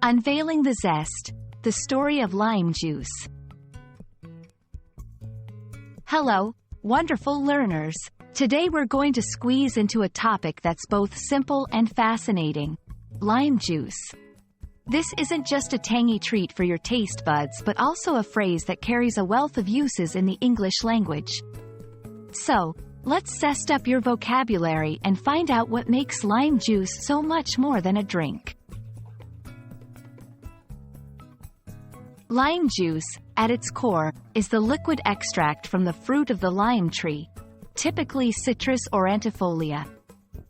Unveiling the Zest, the story of lime juice. Hello, wonderful learners. Today we're going to squeeze into a topic that's both simple and fascinating: lime juice. This isn't just a tangy treat for your taste buds, but also a phrase that carries a wealth of uses in the English language. So, let's zest up your vocabulary and find out what makes lime juice so much more than a drink. Lime juice, at its core, is the liquid extract from the fruit of the lime tree, typically Citrus aurantifolia.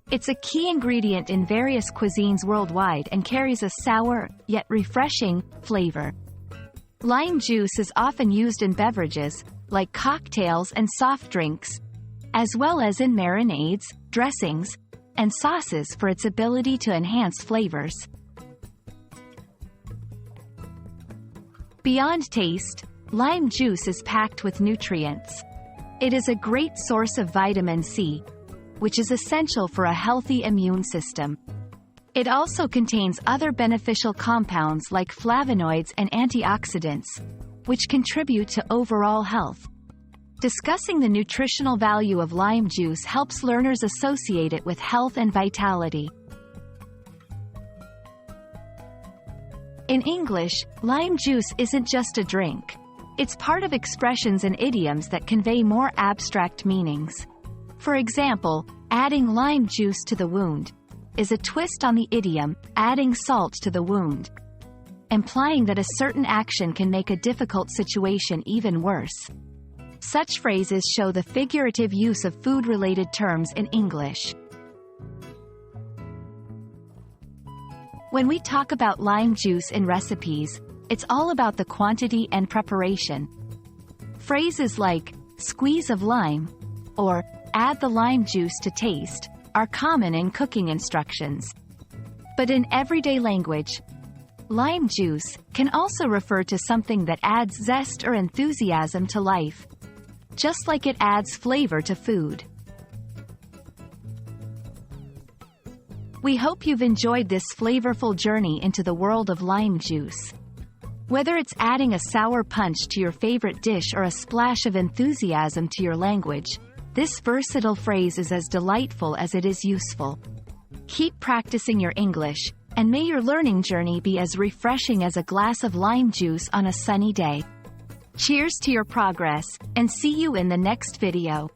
It's a key ingredient in various cuisines worldwide and carries a sour, yet refreshing, flavor. Lime juice is often used in beverages, like cocktails and soft drinks, as well as in marinades, dressings, and sauces for its ability to enhance flavors. Beyond taste, lime juice is packed with nutrients. It is a great source of vitamin C, which is essential for a healthy immune system. It also contains other beneficial compounds like flavonoids and antioxidants, which contribute to overall health. Discussing the nutritional value of lime juice helps learners associate it with health and vitality. In English, lime juice isn't just a drink. It's part of expressions and idioms that convey more abstract meanings. For example, adding lime juice to the wound is a twist on the idiom, adding salt to the wound, implying that a certain action can make a difficult situation even worse. Such phrases show the figurative use of food-related terms in English. When we talk about lime juice in recipes, it's all about the quantity and preparation. Phrases like, squeeze of lime, or add the lime juice to taste, are common in cooking instructions. But in everyday language, lime juice can also refer to something that adds zest or enthusiasm to life, just like it adds flavor to food. We hope you've enjoyed this flavorful journey into the world of lime juice. Whether it's adding a sour punch to your favorite dish or a splash of enthusiasm to your language, this versatile phrase is as delightful as it is useful. Keep practicing your English, and may your learning journey be as refreshing as a glass of lime juice on a sunny day. Cheers to your progress, and see you in the next video.